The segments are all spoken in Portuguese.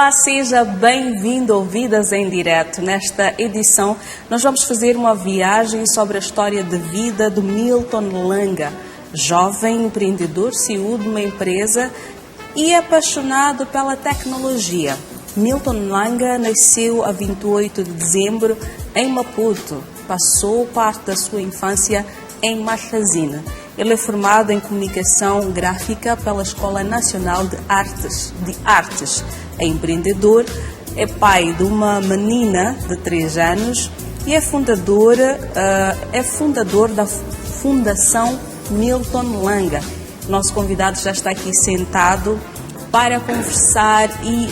Olá, seja bem-vindo ao Vidas em Direto. Nesta edição, nós vamos fazer uma viagem sobre a história de vida de Milton Langa, jovem empreendedor, CEO de uma empresa e apaixonado pela tecnologia. Milton Langa nasceu a 28 de dezembro em Maputo. Passou parte da sua infância em Machazina. Ele é formado em comunicação gráfica pela Escola Nacional de Artes. É empreendedor, é pai de uma menina de 3 anos e é fundador da Fundação Milton Langa. Nosso convidado já está aqui sentado para conversar e,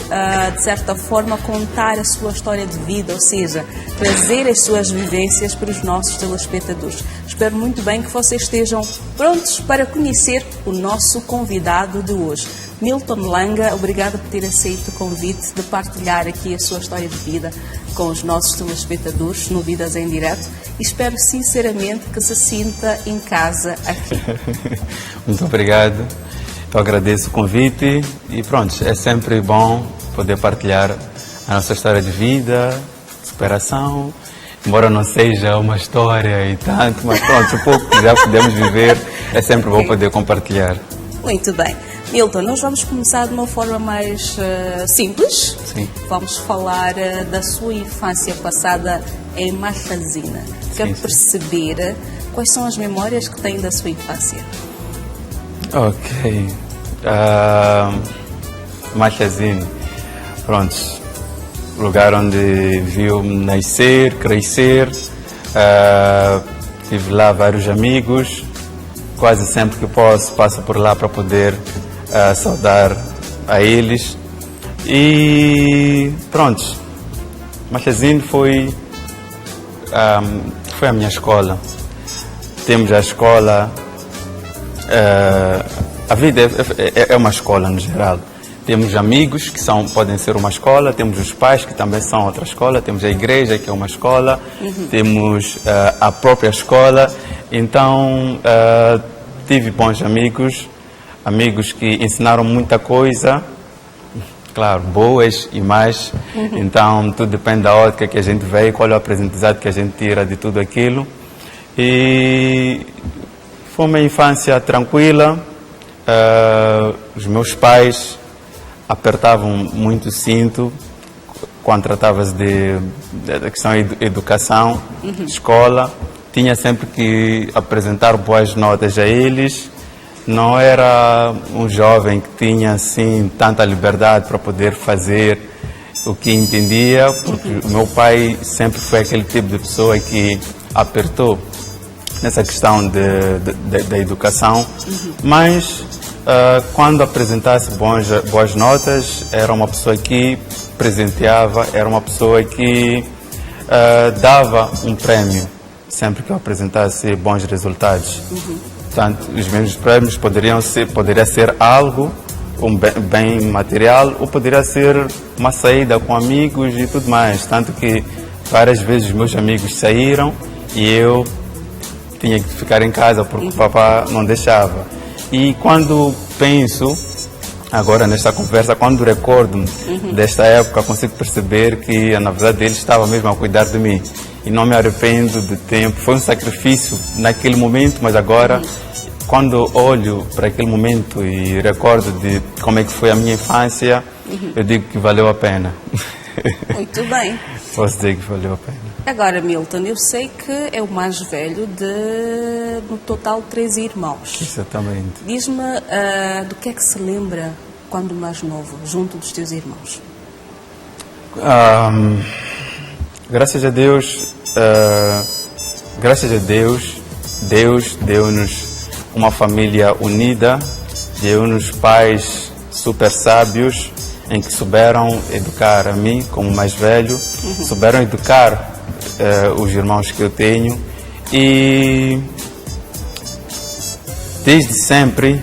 de certa forma, contar a sua história de vida, ou seja, trazer as suas vivências para os nossos telespectadores. Espero muito bem que vocês estejam prontos para conhecer o nosso convidado de hoje. Milton Langa, obrigada por ter aceito o convite de partilhar aqui a sua história de vida com os nossos telespectadores no Vidas em Direto e espero sinceramente que se sinta em casa aqui. Muito obrigado. Eu agradeço o convite e pronto, é sempre bom poder partilhar a nossa história de vida, de superação, embora não seja uma história e tanto, mas pronto, o pouco que já podemos viver é sempre bom poder compartilhar. Muito bem. Milton, nós vamos começar de uma forma mais simples. Sim. Vamos falar da sua infância passada em Machazina. Quero perceber quais são as memórias que tem da sua infância. Ok. Machazina, pronto, lugar onde viu nascer, crescer, tive lá vários amigos, quase sempre que posso passo por lá para poder saudar a eles e pronto, Machazina foi a minha escola. Temos a escola. A vida é uma escola no geral. Temos amigos que podem ser uma escola, temos os pais que também são outra escola, temos a igreja que é uma escola, temos a própria escola. Então tive bons amigos que ensinaram muita coisa, claro, boas e mais. Então tudo depende da ótica que a gente vê, qual é o aprendizado que a gente tira de tudo aquilo. E foi uma infância tranquila. Os meus pais apertavam muito o cinto quando tratava-se da questão da educação, escola. Tinha sempre que apresentar boas notas a eles. Não era um jovem que tinha assim tanta liberdade para poder fazer o que entendia, porque o meu pai sempre foi aquele tipo de pessoa que apertou nessa questão da educação, mas quando apresentasse boas notas, era uma pessoa que presenteava, era uma pessoa que dava um prêmio sempre que eu apresentasse bons resultados. Portanto, os mesmos prêmios poderia ser algo, um bem material, ou poderia ser uma saída com amigos e tudo mais. Tanto que várias vezes os meus amigos saíram e eu tinha que ficar em casa porque o papá não deixava. E quando penso, agora nesta conversa, quando recordo desta época, consigo perceber que na verdade ele estava mesmo a cuidar de mim. E não me arrependo do tempo. Foi um sacrifício naquele momento, mas agora, quando olho para aquele momento e recordo de como é que foi a minha infância, eu digo que valeu a pena. Muito bem. Posso dizer que valeu a pena. Agora, Milton, eu sei que é o mais velho no total 3 irmãos. Exatamente. Diz-me do que é que se lembra quando mais novo, junto dos teus irmãos? Graças a Deus, Deus deu-nos uma família unida, deu-nos pais super sábios, em que souberam educar a mim como mais velho, souberam educar os irmãos que eu tenho e desde sempre,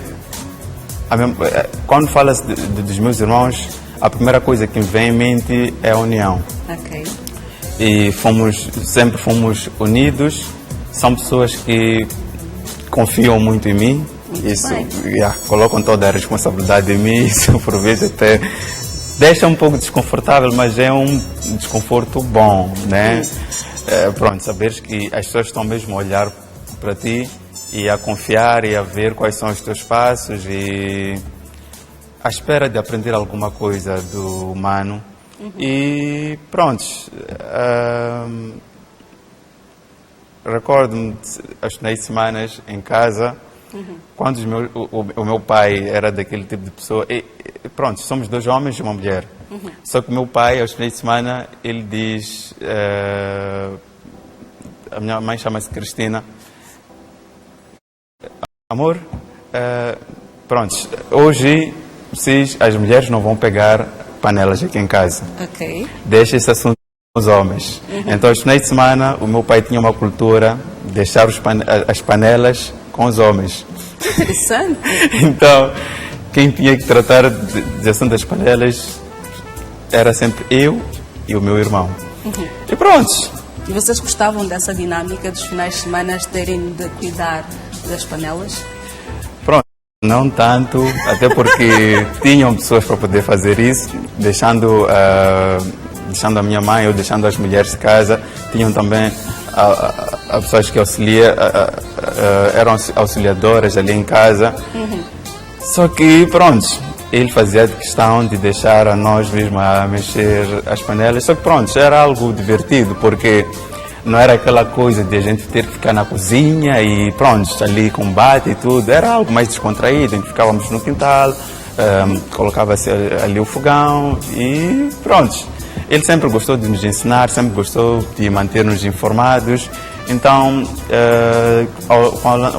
quando fala dos meus irmãos, a primeira coisa que me vem em mente é a união. Ok. E sempre fomos unidos, são pessoas que confiam muito em mim. Isso, colocam toda a responsabilidade em mim, isso por vezes até deixa um pouco desconfortável, mas é um desconforto bom, né? Pronto, saberes que as pessoas estão mesmo a olhar para ti e a confiar e a ver quais são os teus passos e à espera de aprender alguma coisa do humano. E pronto, recordo-me aos finais de semana em casa, quando o meu pai era daquele tipo de pessoa. Pronto, somos 2 homens e uma mulher. Só que o meu pai, aos finais de semana, ele diz... a minha mãe chama-se Cristina. Amor, pronto, hoje as mulheres não vão pegar panelas aqui em casa. Ok. Deixa esse assunto com os homens. Então, aos finais de semana, o meu pai tinha uma cultura de deixar as panelas com os homens. Interessante. Então, quem tinha que tratar de assunto das panelas era sempre eu e o meu irmão. E pronto. E vocês gostavam dessa dinâmica dos finais de semana terem de cuidar das panelas? Pronto, não tanto, até porque tinham pessoas para poder fazer isso, deixando a minha mãe ou deixando as mulheres de casa. Tinham também pessoas que eram auxiliadoras ali em casa. Só que, pronto, ele fazia questão de deixar a nós mesmos a mexer as panelas. Só que, pronto, era algo divertido, porque não era aquela coisa de a gente ter que ficar na cozinha e pronto, ali combate e tudo. Era algo mais descontraído, a gente ficávamos no quintal, colocava-se ali o fogão e pronto. Ele sempre gostou de nos ensinar, sempre gostou de manter-nos informados. Então,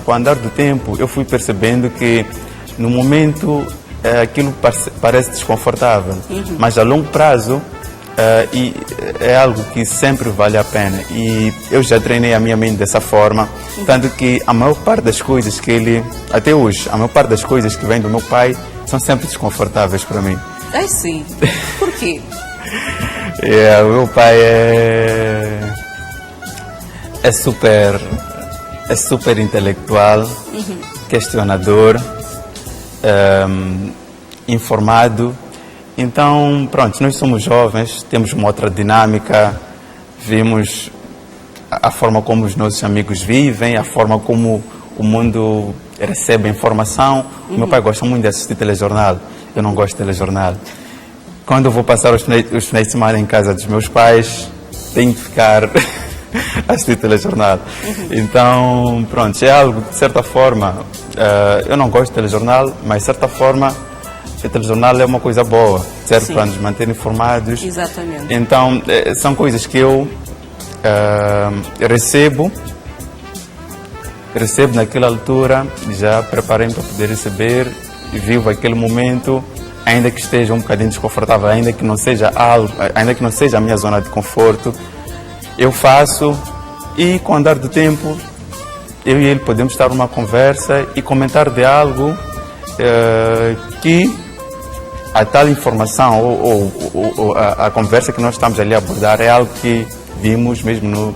com o andar do tempo, eu fui percebendo que no momento aquilo parece desconfortável, mas a longo prazo é algo que sempre vale a pena. E eu já treinei a minha mente dessa forma, tanto que a maior parte das coisas até hoje, a maior parte das coisas que vêm do meu pai são sempre desconfortáveis para mim. Ai, sim. Por quê? O meu pai é super intelectual, questionador, informado. Então, pronto, nós somos jovens, temos uma outra dinâmica, vimos a forma como os nossos amigos vivem, a forma como o mundo recebe informação. O meu pai gosta muito de assistir telejornal, eu não gosto de telejornal. Quando eu vou passar os finais de semana em casa dos meus pais, tenho que ficar a assistir telejornal. Então, pronto, é algo, de certa forma, eu não gosto de telejornal, mas de certa forma, o telejornal é uma coisa boa, serve para nos manter informados. Exatamente. Então, são coisas que eu recebo naquela altura, já preparei-me para poder receber, vivo aquele momento, ainda que esteja um bocadinho desconfortável, ainda que não seja a minha zona de conforto, eu faço e com o andar do tempo, eu e ele podemos estar numa conversa e comentar de algo que a tal informação ou a conversa que nós estamos ali a abordar é algo que vimos mesmo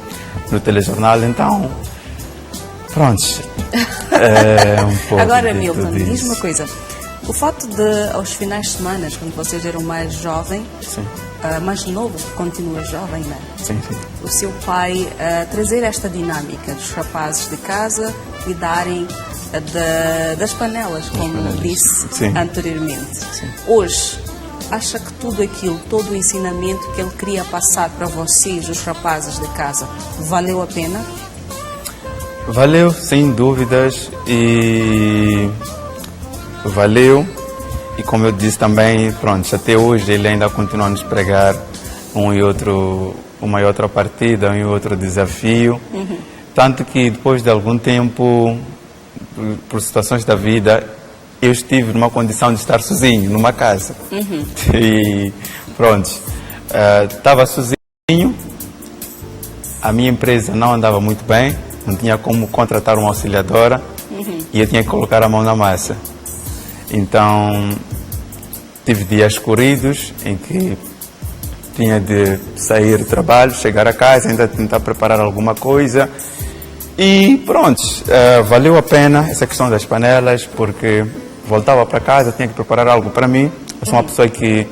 no telejornal. Então, pronto. Um pouco. Agora, Milton, diz-me uma coisa. O fato de, aos finais de semana, quando vocês eram mais jovem, mais novo, continua jovem, não é? Sim, sim. O seu pai trazer esta dinâmica dos rapazes de casa cuidarem das panelas, como disse anteriormente. Sim. Hoje, acha que tudo aquilo, todo o ensinamento que ele queria passar para vocês, os rapazes de casa, valeu a pena? Valeu, sem dúvidas, e valeu. E como eu disse também, pronto, até hoje ele ainda continua a nos pregar uma e outra partida, um e outro desafio. Tanto que depois de algum tempo, por situações da vida, eu estive numa condição de estar sozinho, numa casa. E pronto, estava sozinho, a minha empresa não andava muito bem, não tinha como contratar uma auxiliadora e eu tinha que colocar a mão na massa. Então, tive dias corridos em que tinha de sair do trabalho, chegar a casa, ainda tentar preparar alguma coisa. E pronto, valeu a pena essa questão das panelas, porque voltava para casa, tinha que preparar algo para mim. Eu sou uma pessoa que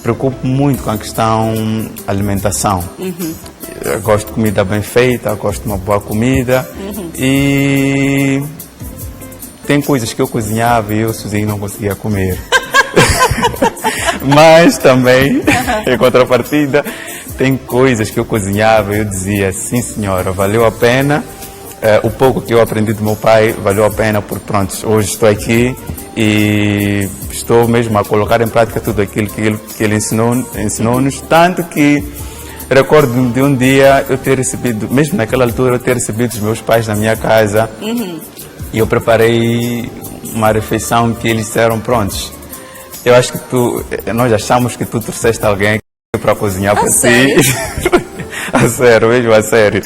preocupo muito com a questão alimentação. Eu gosto de comida bem feita, gosto de uma boa comida e tem coisas que eu cozinhava e eu sozinho não conseguia comer. Mas também, em contrapartida, tem coisas que eu cozinhava e eu dizia, sim senhora, valeu a pena. O pouco que eu aprendi do meu pai valeu a pena, porque pronto, hoje estou aqui e estou mesmo a colocar em prática tudo aquilo que ele ensinou-nos, tanto que recordo de um dia eu ter recebido, mesmo naquela altura, eu ter recebido os meus pais na minha casa e eu preparei uma refeição que eles disseram, prontos, eu acho que nós achamos que tu trouxeste alguém para cozinhar para ti. A sério, mesmo a sério.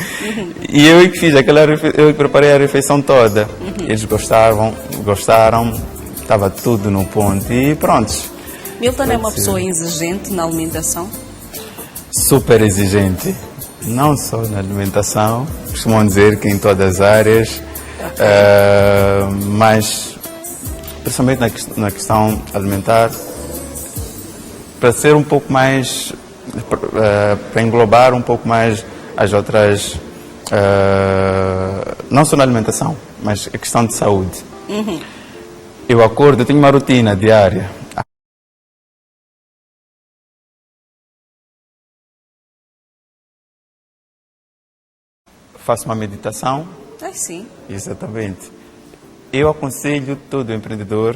E eu que fiz eu preparei a refeição toda. Eles gostaram, estava tudo no ponto e pronto. Milton é uma pessoa exigente na alimentação? Super exigente. Não só na alimentação, costumam dizer que em todas as áreas, mas principalmente na questão alimentar, para ser um pouco mais, para englobar um pouco mais as outras, não só na alimentação, mas a questão de saúde. Eu acordo, eu tenho uma rotina diária. Faço uma meditação. Sim. Exatamente. Eu aconselho todo empreendedor,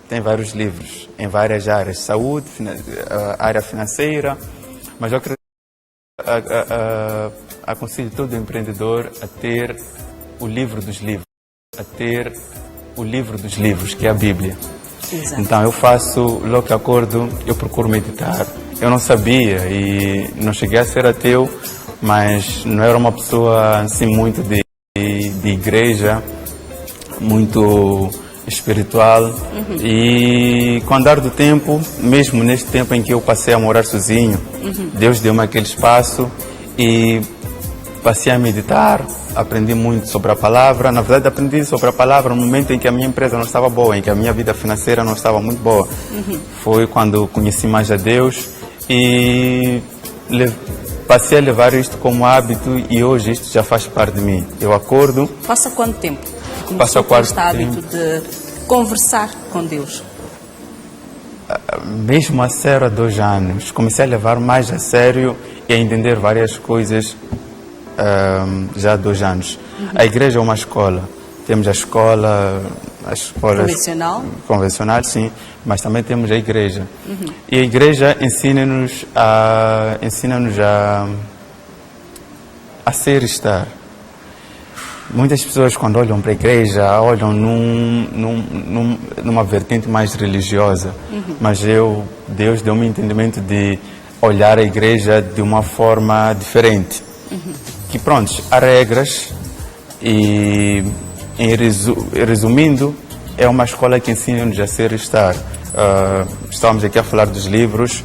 tem vários livros em várias áreas, saúde, área financeira, mas eu aconselho todo empreendedor a ter o livro dos livros, que é a Bíblia. Exato. Então eu faço, logo que acordo, eu procuro meditar. Eu não sabia e não cheguei a ser ateu, mas não era uma pessoa assim muito de igreja, muito espiritual. E com o andar do tempo, mesmo neste tempo em que eu passei a morar sozinho, Deus deu-me aquele espaço e passei a meditar, aprendi muito sobre a palavra. Na verdade, aprendi sobre a palavra no momento em que a minha empresa não estava boa, em que a minha vida financeira não estava muito boa. Foi quando conheci mais a Deus e passei a levar isto como hábito e hoje isto já faz parte de mim. Eu acordo... Passa quanto tempo? Passa com este hábito de conversar com Deus? Mesmo a sério, há 2 anos. Comecei a levar mais a sério e a entender várias coisas já há 2 anos. A igreja é uma escola. Temos a escola convencional, sim, mas também temos a igreja. E a igreja ensina-nos a ser e estar. Muitas pessoas, quando olham para a igreja, olham numa vertente mais religiosa, mas Deus deu-me um entendimento de olhar a igreja de uma forma diferente. Que pronto, há regras e, resumindo, é uma escola que ensina-nos a ser e estar. Estávamos aqui a falar dos livros,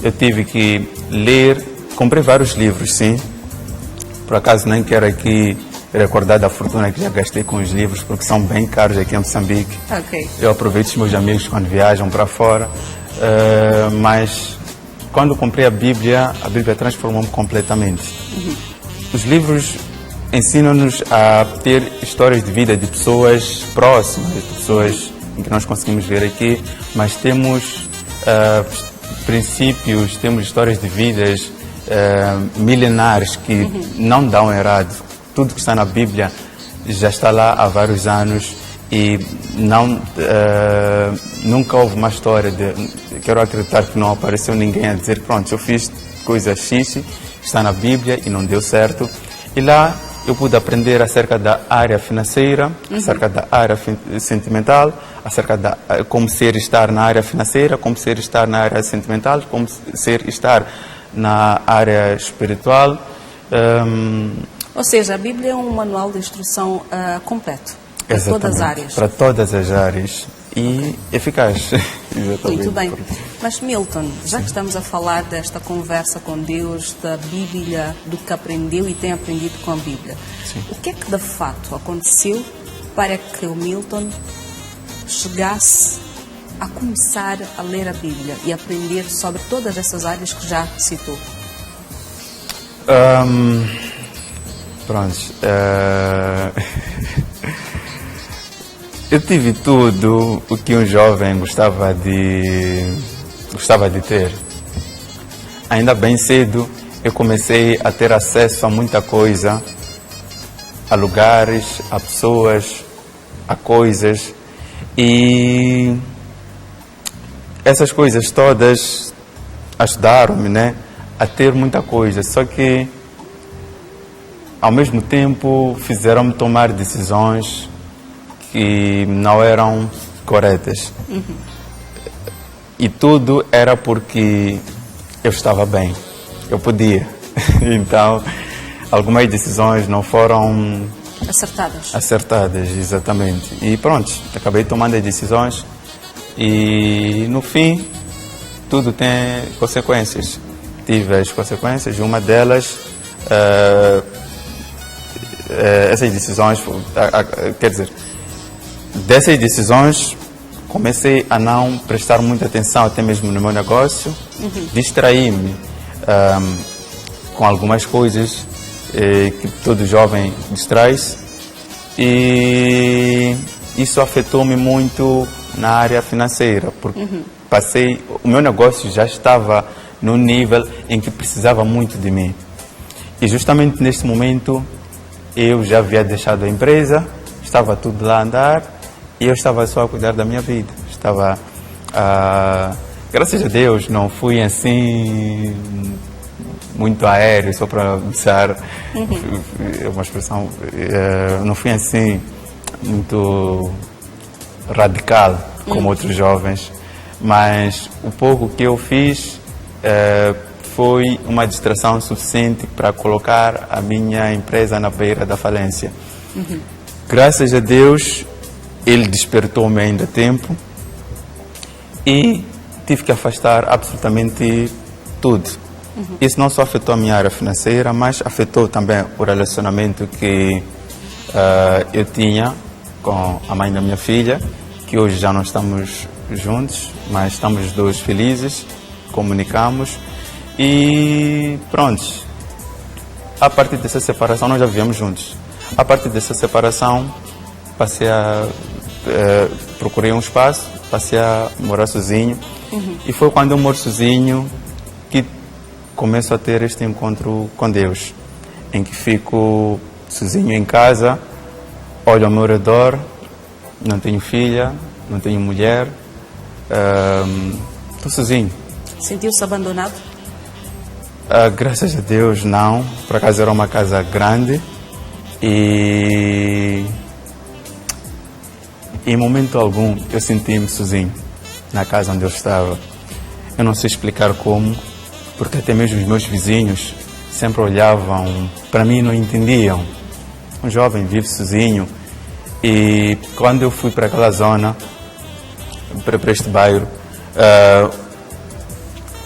eu tive que ler, comprei vários livros, sim. Por acaso nem quero aqui recordar da fortuna que já gastei com os livros, porque são bem caros aqui em Moçambique. Eu aproveito os meus amigos quando viajam para fora, mas quando comprei a Bíblia transformou-me completamente. Os livros ensinam-nos a ter histórias de vida de pessoas próximas, de pessoas em que nós conseguimos ver aqui, mas temos princípios, temos histórias de vidas milenares que não dão errado. Tudo que está na Bíblia já está lá há vários anos e nunca houve uma história quero acreditar que não apareceu ninguém a dizer, pronto, eu fiz coisa X, está na Bíblia e não deu certo. E lá eu pude aprender acerca da área financeira, acerca da área sentimental, acerca de como ser e estar na área financeira, como ser e estar na área sentimental, como ser e estar na área espiritual. Ou seja, a Bíblia é um manual de instrução completo para todas as áreas. Para todas as áreas e eficaz. Muito bem. Mas Milton, já que estamos a falar desta conversa com Deus, da Bíblia, do que aprendeu e tem aprendido com a Bíblia, sim, o que é que de fato aconteceu para que o Milton chegasse a começar a ler a Bíblia e aprender sobre todas essas áreas que já citou? Pronto. Eu tive tudo o que um jovem gostava de ter. Ainda bem cedo eu comecei a ter acesso a muita coisa, a lugares, a pessoas, a coisas, e essas coisas todas ajudaram-me, né, a ter muita coisa, só que ao mesmo tempo fizeram-me tomar decisões que não eram corretas. E tudo era porque eu estava bem, eu podia. Então, algumas decisões não foram acertadas, exatamente. E pronto, acabei tomando as decisões e no fim tudo tem consequências. Tive as consequências, uma delas, essas decisões, quer dizer, dessas decisões comecei a não prestar muita atenção até mesmo no meu negócio, distraí-me com algumas coisas que todo jovem distrai-se, e isso afetou-me muito na área financeira, porque o meu negócio já estava num nível em que precisava muito de mim. E justamente neste momento eu já havia deixado a empresa, estava tudo lá a andar, e eu estava só a cuidar da minha vida. Graças a Deus, não fui assim muito aéreo, só para usar uma expressão, não fui assim muito radical como outros jovens, mas o pouco que eu fiz foi uma distração suficiente para colocar a minha empresa na beira da falência. Graças a Deus, ele despertou-me ainda a tempo e tive que afastar absolutamente tudo. Isso não só afetou a minha área financeira, mas afetou também o relacionamento que eu tinha com a mãe da minha filha, que hoje já não estamos juntos, mas estamos os dois felizes, comunicamos e pronto. A partir dessa separação, nós já vivíamos juntos. A partir dessa separação, procurei um espaço, passei a morar sozinho. E foi quando eu moro sozinho que começo a ter este encontro com Deus, em que fico sozinho em casa, olho ao meu redor, não tenho filha, não tenho mulher, estou sozinho. Sentiu-se abandonado? Graças a Deus não, por acaso era uma casa grande e em momento algum eu senti-me sozinho na casa onde eu estava. Eu não sei explicar como, porque até mesmo os meus vizinhos sempre olhavam para mim e não entendiam. Um jovem vive sozinho, e quando eu fui para aquela zona, para este bairro,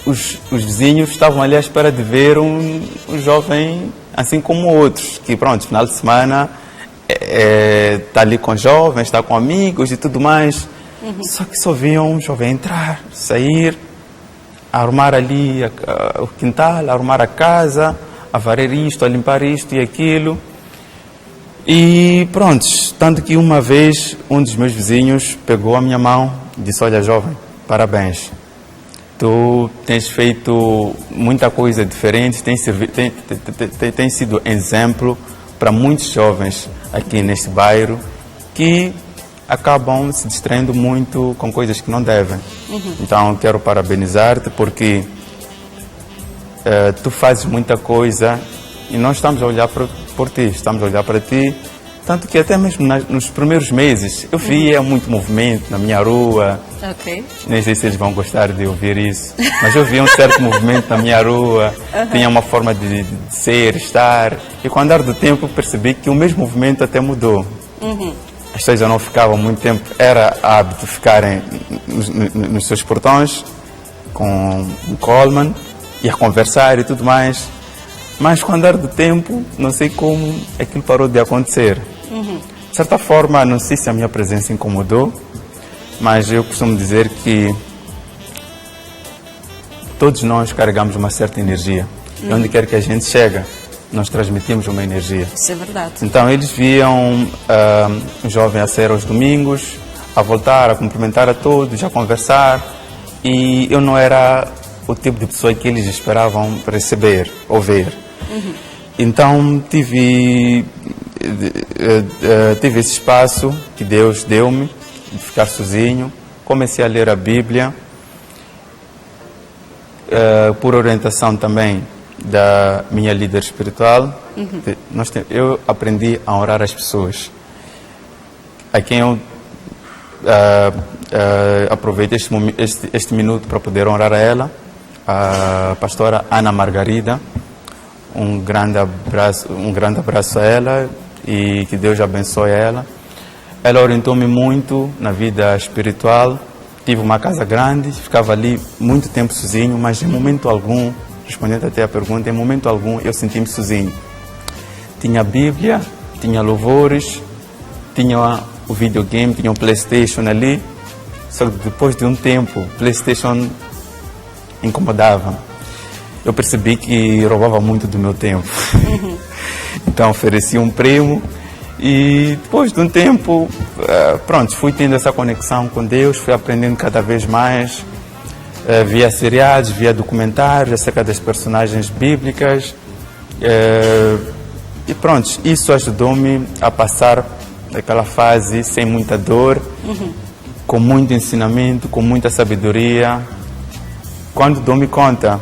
os vizinhos estavam ali à espera de ver um jovem assim como outros, que pronto, final de semana está ali com jovens, está com amigos e tudo mais. Só que só viam um jovem entrar, sair, arrumar ali o quintal, arrumar a casa, a varrer isto, a limpar isto e aquilo. E pronto, tanto que uma vez um dos meus vizinhos pegou a minha mão e disse: olha, jovem, parabéns. Tu tens feito muita coisa diferente, tem sido exemplo para muitos jovens aqui neste bairro que acabam se distraindo muito com coisas que não devem. Então quero parabenizar-te porque tu fazes muita coisa e nós estamos a olhar por ti, estamos a olhar para ti. Tanto que até mesmo nos primeiros meses eu via muito movimento na minha rua. Nem sei se eles vão gostar de ouvir isso, mas eu via um certo movimento na minha rua, tinha uma forma de ser, estar. E com o andar do tempo percebi que o mesmo movimento até mudou. As pessoas já não ficavam muito tempo, era hábito ficarem nos seus portões com o Coleman e a conversar e tudo mais. Mas com o andar do tempo, não sei como aquilo parou de acontecer. De certa forma, não sei se a minha presença incomodou, mas eu costumo dizer que todos nós carregamos uma certa energia. E onde quer que a gente chega, nós transmitimos uma energia. Isso é verdade. Então eles viam um jovem a sair aos domingos, a voltar, a cumprimentar a todos, a conversar, e eu não era o tipo de pessoa que eles esperavam receber ou ver. Então tive esse espaço que Deus deu-me de ficar sozinho, comecei a ler a Bíblia, por orientação também da minha líder espiritual. Eu aprendi a orar as pessoas, a quem eu aproveito este minuto para poder honrar a ela, a pastora Ana Margarida. Um grande abraço a ela e que Deus abençoe ela. Ela orientou-me muito na vida espiritual. Tive uma casa grande, ficava ali muito tempo sozinho, mas em momento algum, respondendo até a pergunta, em momento algum eu senti-me sozinho. Tinha a Bíblia, tinha louvores, tinha o videogame, tinha o PlayStation ali. Só que depois de um tempo, o PlayStation incomodava. Eu percebi que roubava muito do meu tempo. Então ofereci um prêmio e depois de um tempo, fui tendo essa conexão com Deus, fui aprendendo cada vez mais, via seriados, via documentários acerca das personagens bíblicas, e isso ajudou-me a passar aquela fase sem muita dor, com muito ensinamento, com muita sabedoria. Quando dou-me conta,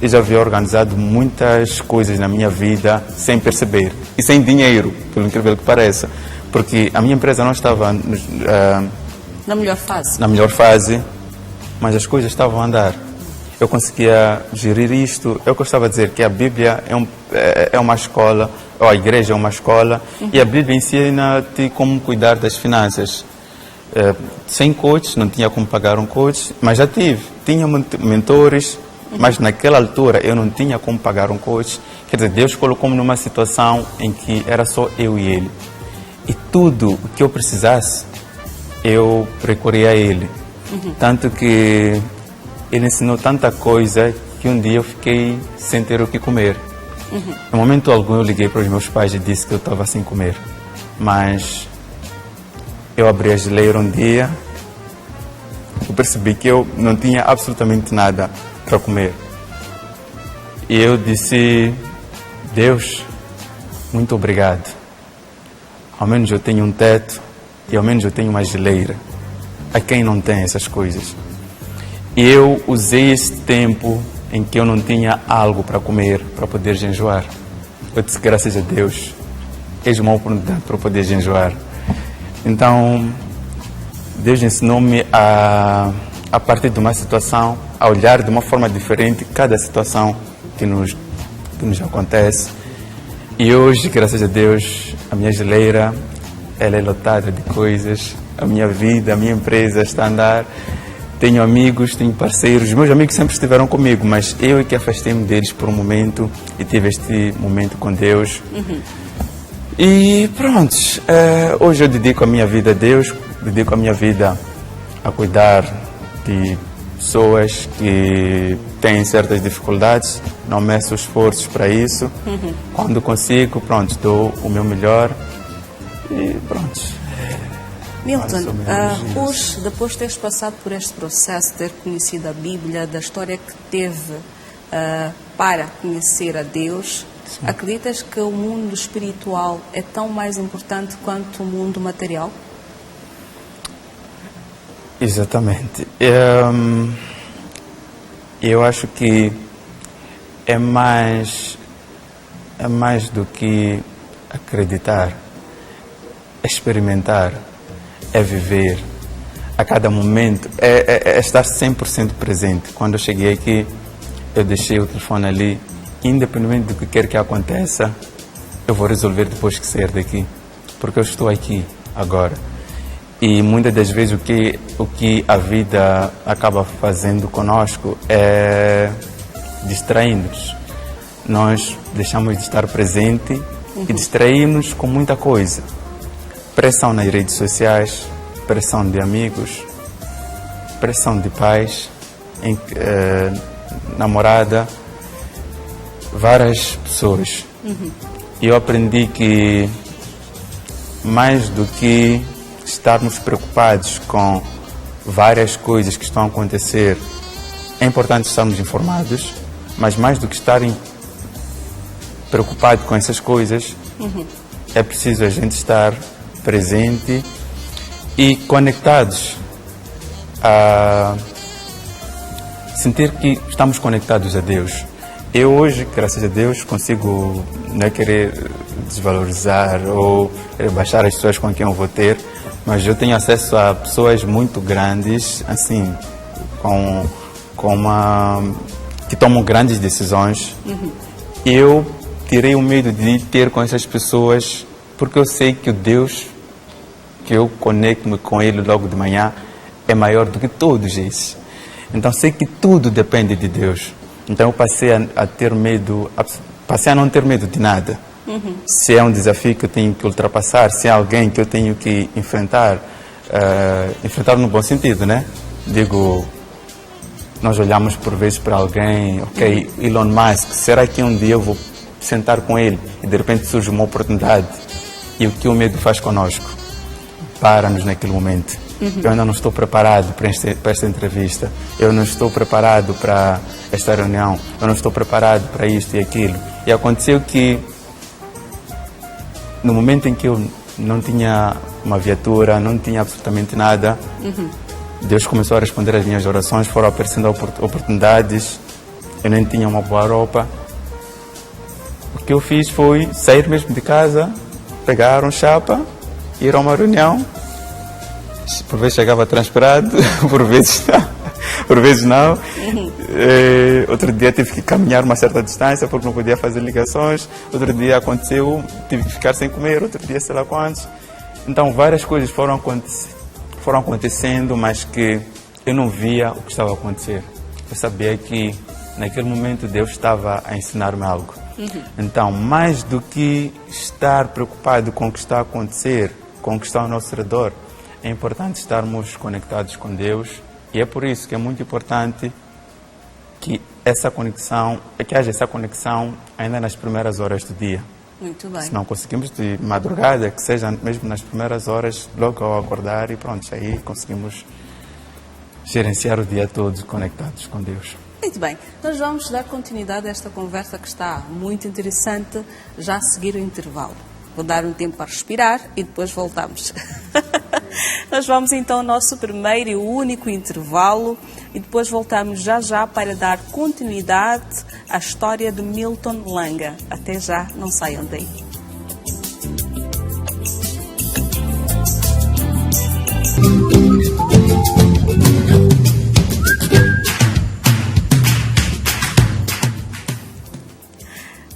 eu já havia organizado muitas coisas na minha vida sem perceber e sem dinheiro, pelo incrível que pareça, porque a minha empresa não estava na melhor fase. Na melhor fase, mas as coisas estavam a andar. Eu conseguia gerir isto. Eu gostava de dizer que a Bíblia é uma escola, ou a igreja é uma escola, e a Bíblia ensina-te como cuidar das finanças. Sem coach, não tinha como pagar um coach, mas já tinha mentores. Mas naquela altura eu não tinha como pagar um coach. Quer dizer, Deus colocou-me numa situação em que era só eu e Ele. E tudo o que eu precisasse, eu recorri a Ele. Tanto que Ele ensinou tanta coisa que um dia eu fiquei sem ter o que comer. No momento algum eu liguei para os meus pais e disse que eu estava sem comer. Mas eu abri a geleira um dia, eu percebi que eu não tinha absolutamente nada para comer. E eu disse: Deus, muito obrigado. Ao menos eu tenho um teto e ao menos eu tenho uma geleira. A quem não tem essas coisas? E eu usei esse tempo em que eu não tinha algo para comer, para poder jejuar. Eu disse: graças a Deus, eis uma oportunidade para poder jejuar. Então, Deus ensinou-me a partir de uma situação, a olhar de uma forma diferente cada situação que nos acontece. E hoje, graças a Deus, a minha geleira, ela é lotada de coisas. A minha vida, a minha empresa está a andar. Tenho amigos, tenho parceiros. Meus amigos sempre estiveram comigo, mas eu é que afastei-me deles por um momento e tive este momento com Deus. E pronto, hoje eu dedico a minha vida a Deus, dedico a minha vida a cuidar de pessoas que têm certas dificuldades, não meço esforços para isso. Quando consigo, pronto, dou o meu melhor e pronto. Milton, hoje, depois de teres passado por este processo, de ter conhecido a Bíblia, da história que teve para conhecer a Deus, sim, acreditas que o mundo espiritual é tão mais importante quanto o mundo material? Exatamente. Eu acho que é mais do que acreditar, é experimentar, é viver. A cada momento, é estar 100% presente. Quando eu cheguei aqui, eu deixei o telefone ali, independente do que quer que aconteça, eu vou resolver depois que sair daqui, porque eu estou aqui agora. E muitas das vezes o que a vida acaba fazendo conosco é distraindo-nos. Nós deixamos de estar presente e distraímos com muita coisa. Pressão nas redes sociais, pressão de amigos, pressão de pais, namorada, várias pessoas. E eu aprendi que mais do que estarmos preocupados com várias coisas que estão a acontecer, é importante estarmos informados, mas mais do que estarem preocupados com essas coisas, é preciso a gente estar presente e conectados, a sentir que estamos conectados a Deus. Eu hoje, graças a Deus, consigo não querer desvalorizar ou baixar as pessoas com quem eu vou ter, mas eu tenho acesso a pessoas muito grandes, assim, que tomam grandes decisões. E eu tirei o medo de ter com essas pessoas, porque eu sei que o Deus, que eu conecto-me com Ele logo de manhã, é maior do que todos esses. Então sei que tudo depende de Deus. Então eu passei a ter medo, passei a não ter medo de nada. Se é um desafio que eu tenho que ultrapassar, se é alguém que eu tenho que enfrentar, enfrentar no bom sentido, né? Digo, nós olhamos por vezes para alguém, ok, Elon Musk, será que um dia eu vou sentar com ele e de repente surge uma oportunidade? E o que o medo faz conosco? Para-nos naquele momento. Eu ainda não estou preparado para esta entrevista, eu não estou preparado para esta reunião, eu não estou preparado para isto e aquilo. E aconteceu que, no momento em que eu não tinha uma viatura, não tinha absolutamente nada, Deus começou a responder às minhas orações, foram aparecendo oportunidades, eu nem tinha uma boa roupa. O que eu fiz foi sair mesmo de casa, pegar um chapa, ir a uma reunião. Por vezes chegava transpirado, por vezes não. Outro dia tive que caminhar uma certa distância porque não podia fazer ligações. Outro dia aconteceu, tive que ficar sem comer. Outro dia sei lá quantos. Então várias coisas foram acontecendo, mas que eu não via o que estava a acontecer. Eu sabia que naquele momento Deus estava a ensinar-me algo. Então, mais do que estar preocupado com o que está a acontecer, com o que está ao nosso redor, é importante estarmos conectados com Deus, e é por isso que é muito importante que haja essa conexão ainda nas primeiras horas do dia. Muito bem. Se não conseguimos de madrugada, que seja mesmo nas primeiras horas, logo ao acordar, e pronto, aí conseguimos gerenciar o dia todo conectados com Deus. Muito bem, nós vamos dar continuidade a esta conversa que está muito interessante, já a seguir o intervalo. Vou dar um tempo para respirar e depois voltamos. Nós vamos então ao nosso primeiro e único intervalo e depois voltamos já para dar continuidade à história de Milton Langa. Até já, não saiam daí.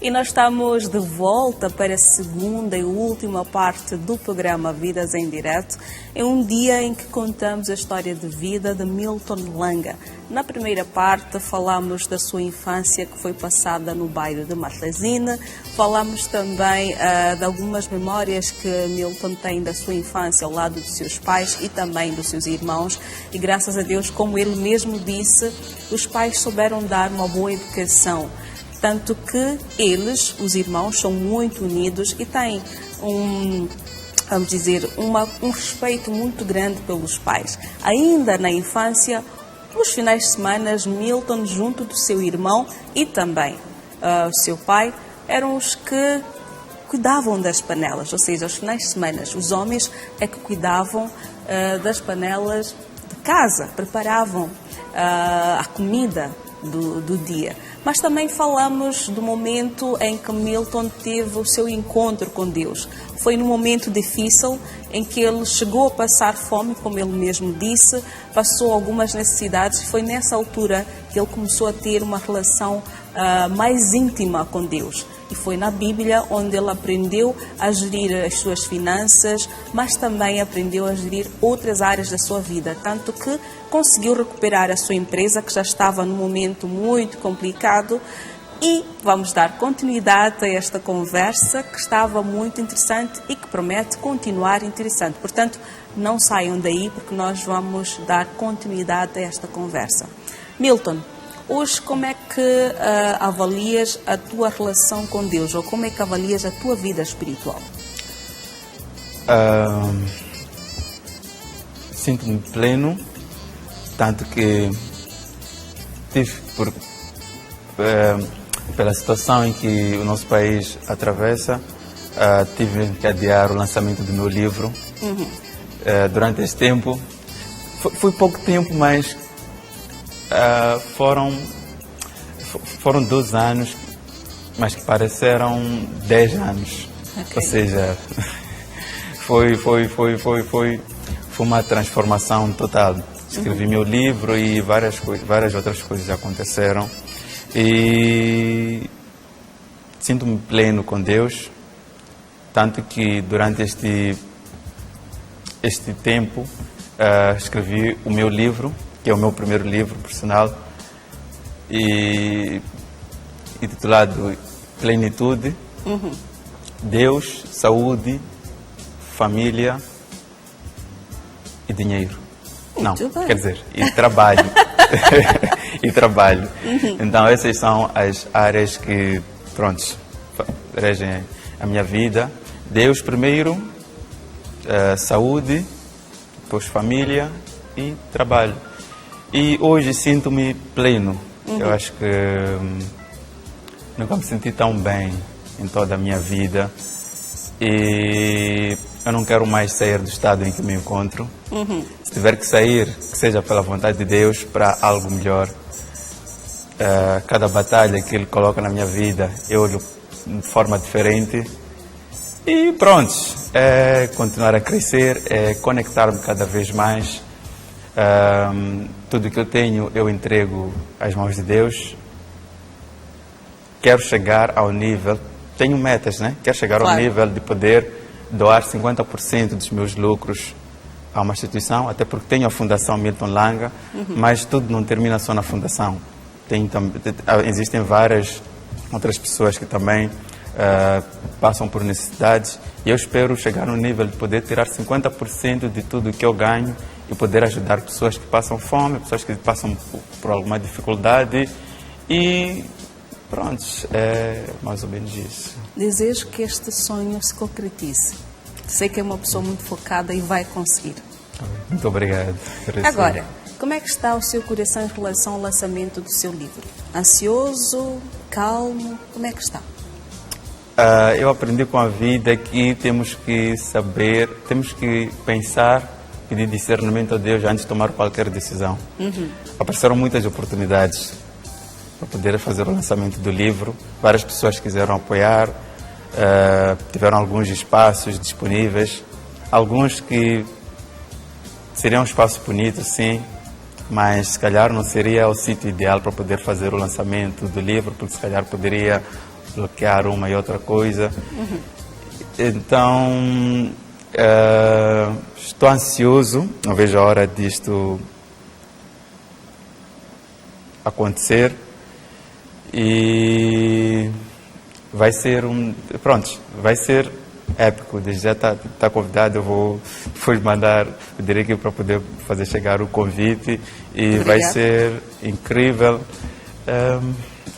E nós estamos de volta para a segunda e última parte do programa Vidas em Direto. É um dia em que contamos a história de vida de Milton Langa. Na primeira parte falamos da sua infância que foi passada no bairro de Matazine. Falamos também de algumas memórias que Milton tem da sua infância ao lado dos seus pais e também dos seus irmãos. E graças a Deus, como ele mesmo disse, os pais souberam dar uma boa educação. Tanto que eles, os irmãos, são muito unidos e têm um respeito muito grande pelos pais. Ainda na infância, nos finais de semana, Milton, junto do seu irmão e também o seu pai, eram os que cuidavam das panelas. Ou seja, aos finais de semana, os homens é que cuidavam das panelas de casa, preparavam a comida do dia. Mas também falamos do momento em que Milton teve o seu encontro com Deus. Foi num momento difícil em que ele chegou a passar fome, como ele mesmo disse, passou algumas necessidades. Foi nessa altura que ele começou a ter uma relação mais íntima com Deus. E foi na Bíblia onde ele aprendeu a gerir as suas finanças, mas também aprendeu a gerir outras áreas da sua vida. Tanto que conseguiu recuperar a sua empresa, que já estava num momento muito complicado, E vamos dar continuidade a esta conversa que estava muito interessante e que promete continuar interessante. Portanto, não saiam daí porque nós vamos dar continuidade a esta conversa. Milton, hoje como é que avalias a tua relação com Deus ou como é que avalias a tua vida espiritual? Sinto-me pleno, tanto que tive pela situação em que o nosso país atravessa, tive que adiar o lançamento do meu livro. Durante esse tempo, foi pouco tempo, mas foram 12 anos, mas que pareceram 10 anos. Okay. Ou seja, foi uma transformação total. Escrevi meu livro e várias outras coisas aconteceram. E sinto-me pleno com Deus, tanto que durante este tempo escrevi o meu livro, que é o meu primeiro livro personal, e intitulado Plenitude, Deus, Saúde, Família e Dinheiro. Muito bem. Quer dizer, e trabalho. E trabalho. Então essas são as áreas que, regem a minha vida. Deus primeiro, saúde, depois família e trabalho. E hoje sinto-me pleno. Eu acho que nunca me senti tão bem em toda a minha vida. E eu não quero mais sair do estado em que me encontro. Se tiver que sair, que seja pela vontade de Deus, para algo melhor. Cada batalha que Ele coloca na minha vida, eu olho de forma diferente. E pronto, é continuar a crescer, é conectar-me cada vez mais. Tudo que eu tenho, eu entrego às mãos de Deus. Quero chegar ao nível, tenho metas, né? Quero chegar ao nível de poder doar 50% dos meus lucros a uma instituição, até porque tenho a Fundação Milton Langa, mas tudo não termina só na Fundação. Existem várias outras pessoas que também passam por necessidades e eu espero chegar no nível de poder tirar 50% de tudo que eu ganho e poder ajudar pessoas que passam fome, pessoas que passam por alguma dificuldade e pronto, é mais ou menos isso. Desejo que este sonho se concretize. Sei que é uma pessoa muito focada e vai conseguir. Muito obrigado. Agora, como é que está o seu coração em relação ao lançamento do seu livro? Ansioso? Calmo? Como é que está? Eu aprendi com a vida que temos que saber, temos que pensar, pedir discernimento a Deus antes de tomar qualquer decisão. Apareceram muitas oportunidades para poder fazer o lançamento do livro. Várias pessoas quiseram apoiar, tiveram alguns espaços disponíveis, alguns que seriam um espaço bonito, sim, mas se calhar não seria o sítio ideal para poder fazer o lançamento do livro, porque se calhar poderia bloquear uma e outra coisa. Então, estou ansioso, não vejo a hora disto acontecer e vai ser vai ser épico. Desde já está convidado, eu vou depois mandar o direito para poder fazer chegar o convite e vai ser incrível.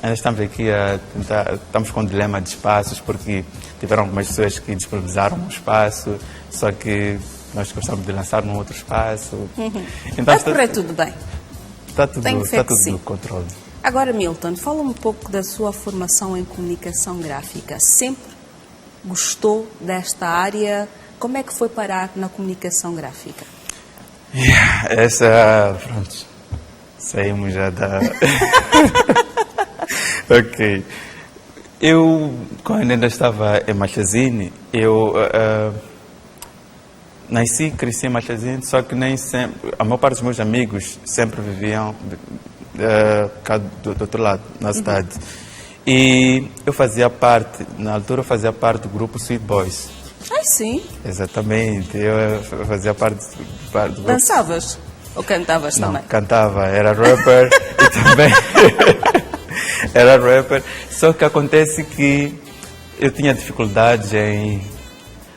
Ainda estamos aqui a tentar, estamos com um dilema de espaços, porque tiveram algumas pessoas que disponibilizaram um espaço, só que nós gostamos de lançar num outro espaço. Então, vai correr tudo bem. Está tudo no controle. Agora, Milton, fala um pouco da sua formação em comunicação gráfica. Sempre gostou desta área? Como é que foi parar na comunicação gráfica? Saímos já da... Ok. Eu, quando ainda estava em Machazine, eu nasci e cresci em Machazine, só que nem sempre... A maior parte dos meus amigos sempre viviam cá do outro lado, na cidade. E eu na altura eu fazia parte do grupo Sweet Boys. Ai, sim? Exatamente, eu fazia parte do grupo. Dançavas? Ou cantavas também? Não, cantava, era rapper e também... Era rapper. Só que acontece que eu tinha dificuldades em...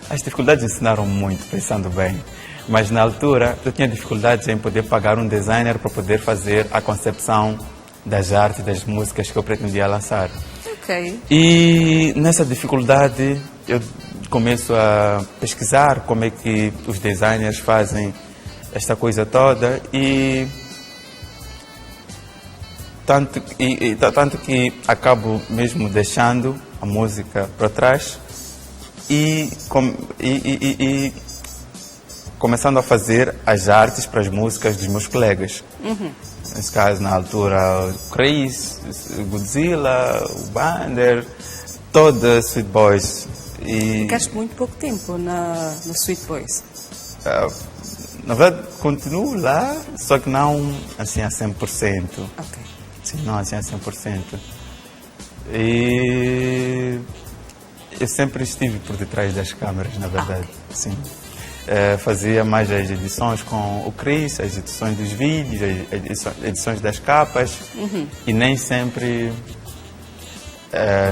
As dificuldades ensinaram muito, pensando bem. Mas na altura eu tinha dificuldades em poder pagar um designer para poder fazer a concepção das artes, das músicas que eu pretendia lançar. Ok. E nessa dificuldade eu começo a pesquisar como é que os designers fazem esta coisa toda e tanto que acabo mesmo deixando a música para trás e começando a fazer as artes para as músicas dos meus colegas. Nesse caso, na altura, o Chris, o Godzilla, o Bander, todas Sweet Boys. Ficaste muito pouco tempo no Sweet Boys. Na verdade, continuo lá, só que não assim a 100%. Ok. Sim, não assim a 100%. E eu sempre estive por detrás das câmeras, na verdade. Sim. Fazia mais as edições com o Chris, as edições dos vídeos, as edições das capas. E nem sempre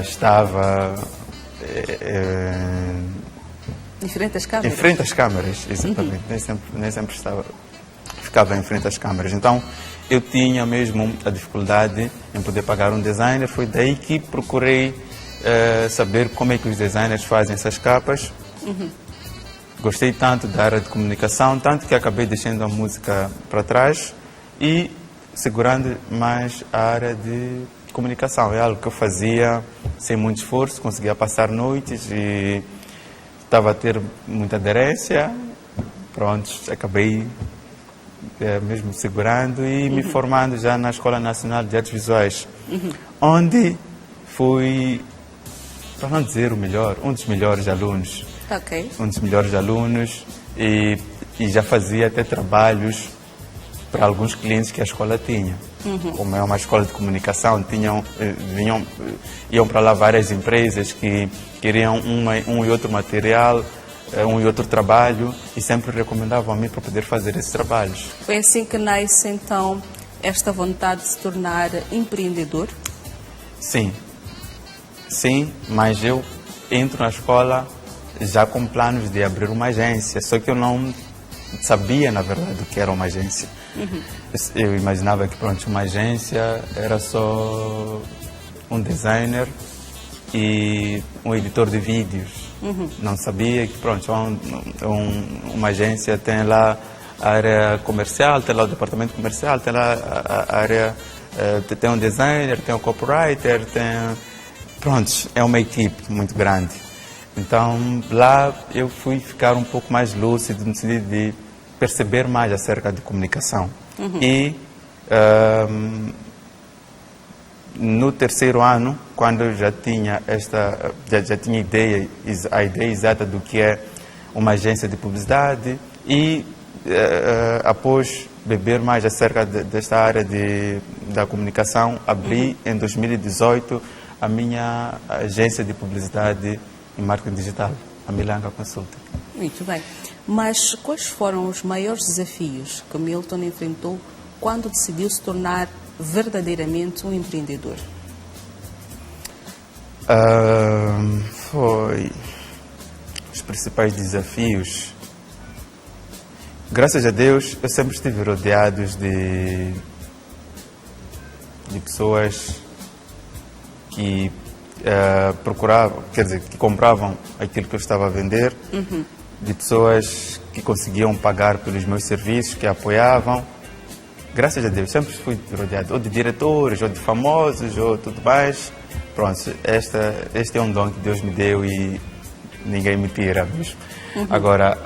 estava em frente às câmeras? Em frente às câmeras, exatamente. Nem sempre ficava em frente às câmeras. Então, eu tinha mesmo a dificuldade em poder pagar um designer. Foi daí que procurei saber como é que os designers fazem essas capas. Gostei tanto da área de comunicação, tanto que acabei deixando a música para trás e segurando mais a área de comunicação. É algo que eu fazia sem muito esforço, conseguia passar noites e estava a ter muita aderência. Pronto, acabei mesmo segurando e me formando já na Escola Nacional de Artes Visuais, onde fui, para não dizer o melhor, um dos melhores alunos. Ok. Um dos melhores alunos e já fazia até trabalhos para alguns clientes que a escola tinha. Como é uma escola de comunicação, iam para lá várias empresas que queriam um e outro material, um e outro trabalho e sempre recomendavam a mim para poder fazer esses trabalhos. Foi assim que nasce então esta vontade de se tornar empreendedor? Sim, mas eu entro na escola já com planos de abrir uma agência, só que eu não sabia, na verdade, o que era uma agência. Eu imaginava que, pronto, uma agência era só um designer e um editor de vídeos. Não sabia que, pronto, uma agência tem lá a área comercial, tem lá o departamento comercial, tem lá a área, tem um designer, tem um copywriter, pronto, é uma equipe muito grande. Então, lá eu fui ficar um pouco mais lúcido no sentido de perceber mais acerca de comunicação. E no terceiro ano, quando eu já tinha a ideia exata do que é uma agência de publicidade e após beber mais acerca desta área da comunicação, abri em 2018 a minha agência de publicidade e marketing digital, a Milanga Consulting. Muito bem. Mas quais foram os maiores desafios que Milton enfrentou quando decidiu se tornar verdadeiramente um empreendedor? Foi os principais desafios. Graças a Deus, eu sempre estive rodeado de pessoas que procuravam, quer dizer, que compravam aquilo que eu estava a vender, de pessoas que conseguiam pagar pelos meus serviços, que apoiavam. Graças a Deus, sempre fui rodeado ou de diretores, ou de famosos, ou tudo mais. Pronto, este é um dom que Deus me deu e ninguém me tira mesmo. Agora,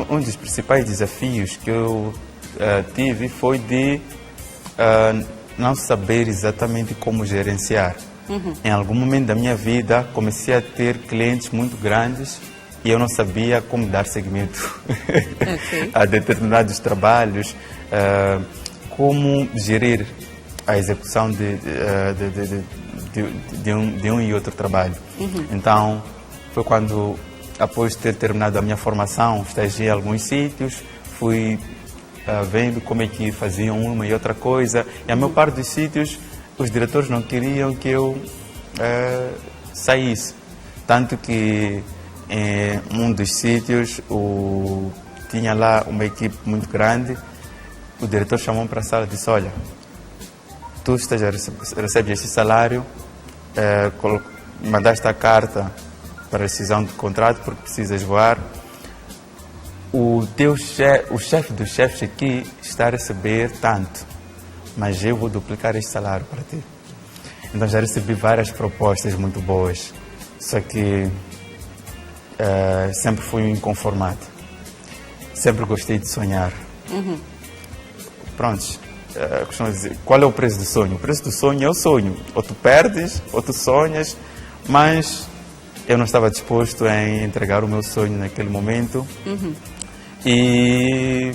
um dos principais desafios que eu tive foi de não saber exatamente como gerenciar. Em algum momento da minha vida, comecei a ter clientes muito grandes e eu não sabia como dar seguimento a determinados trabalhos, como gerir a execução de um e outro trabalho. Então, foi quando, após ter terminado a minha formação, estagiei em alguns sítios, fui vendo como é que faziam uma e outra coisa, e a maior parte dos sítios os diretores não queriam que eu saísse. Tanto que em um dos sítios tinha lá uma equipe muito grande, o diretor chamou-me para a sala e disse: olha, tu recebes este salário, mandaste a carta para rescisão de contrato porque precisas voar. O chefe dos chefes aqui está a receber tanto, mas eu vou duplicar este salário para ti. Então já recebi várias propostas muito boas, só que sempre fui inconformado. Sempre gostei de sonhar. Pronto, costumo dizer, qual é o preço do sonho? O preço do sonho é o sonho. Ou tu perdes, ou tu sonhas, mas eu não estava disposto a entregar o meu sonho naquele momento. E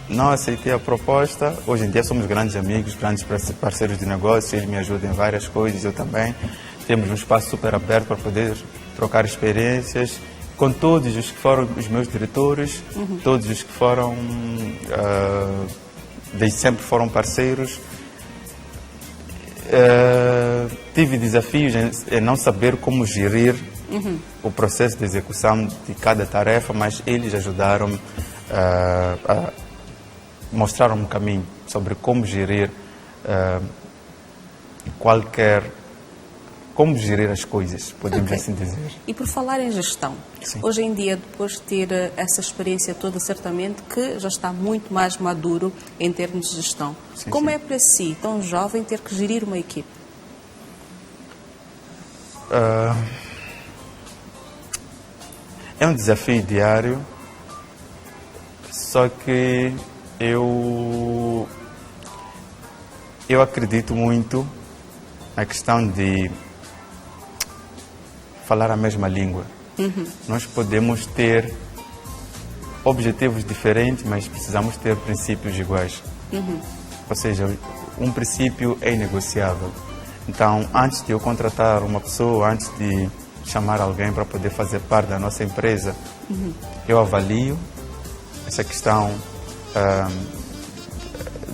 não aceitei a proposta. Hoje em dia somos grandes amigos, grandes parceiros de negócio. Ele me ajuda em várias coisas, eu também. Temos um espaço super aberto para poder trocar experiências com todos os que foram os meus diretores, todos os que foram, desde sempre foram parceiros. Tive desafios em não saber como gerir o processo de execução de cada tarefa, mas eles ajudaram-me, mostraram-me um caminho sobre como gerir como gerir as coisas, podemos assim dizer. E por falar em gestão, Sim. Hoje em dia, depois de ter essa experiência toda, certamente que já está muito mais maduro em termos de gestão. Sim, Como sim. é para si, tão jovem, ter que gerir uma equipe? É um desafio diário, só que eu acredito muito na questão de falar a mesma língua. Nós podemos ter objetivos diferentes, mas precisamos ter princípios iguais. Ou seja, um princípio é inegociável. Então, antes de eu contratar uma pessoa, antes de chamar alguém para poder fazer parte da nossa empresa, eu avalio essa questão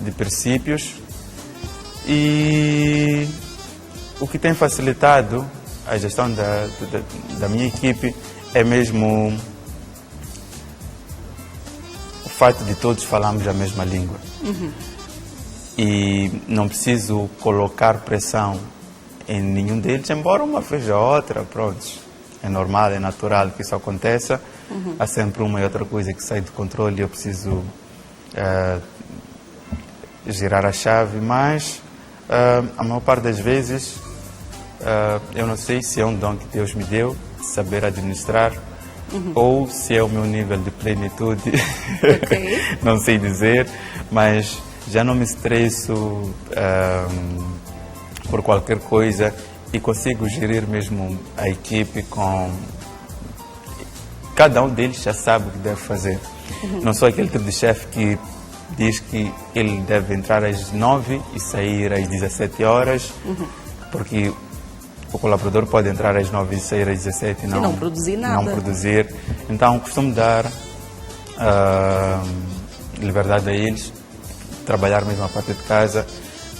de princípios, e o que tem facilitado a gestão da minha equipe é mesmo o fato de todos falarmos a mesma língua. E não preciso colocar pressão em nenhum deles, embora uma vez ou outra, pronto, é normal, é natural que isso aconteça. Há sempre uma e outra coisa que sai de controle e eu preciso girar a chave, mas a maior parte das vezes eu não sei se é um dom que Deus me deu, de saber administrar, ou se é o meu nível de plenitude. Ok. Não sei dizer, mas já não me estresso por qualquer coisa e consigo gerir mesmo a equipe com... Cada um deles já sabe o que deve fazer. Não sou aquele tipo de chefe que diz que ele deve entrar às 9 e sair às 17 horas, porque o colaborador pode entrar às 9 e sair às 17 e não produzir nada. Não produzir. Então, costumo dar liberdade a eles, trabalhar mesmo a partir de casa.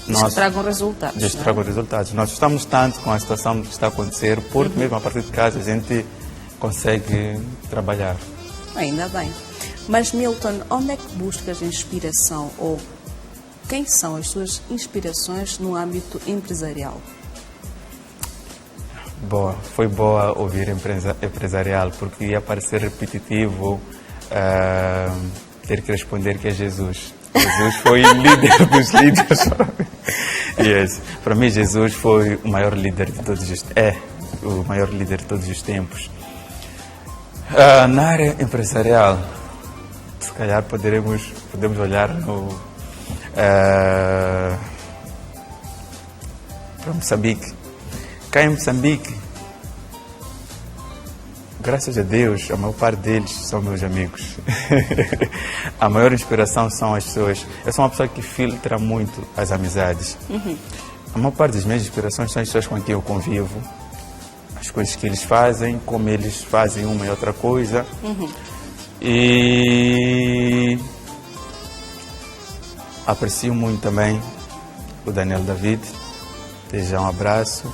Isso tragam resultados. Isso tragam resultados. Nós estamos tanto com a situação que está a acontecer, porque mesmo a partir de casa a gente consegue trabalhar. Ainda bem. Mas, Milton, onde é que buscas inspiração, ou quem são as suas inspirações no âmbito empresarial? Foi boa ouvir empresarial, porque ia parecer repetitivo ter que responder que é Jesus. Jesus foi o líder dos líderes. Yes. Para mim, Jesus foi o maior líder de todos os o maior líder de todos os tempos. Na área empresarial, se calhar podemos olhar para Moçambique. Cá em Moçambique, graças a Deus, a maior parte deles são meus amigos. A maior inspiração são as pessoas. Eu sou uma pessoa que filtra muito as amizades. A maior parte das minhas inspirações são as pessoas com quem eu convivo, as coisas que eles fazem, como eles fazem uma e outra coisa. E aprecio muito também o Daniel David. Desde já um abraço.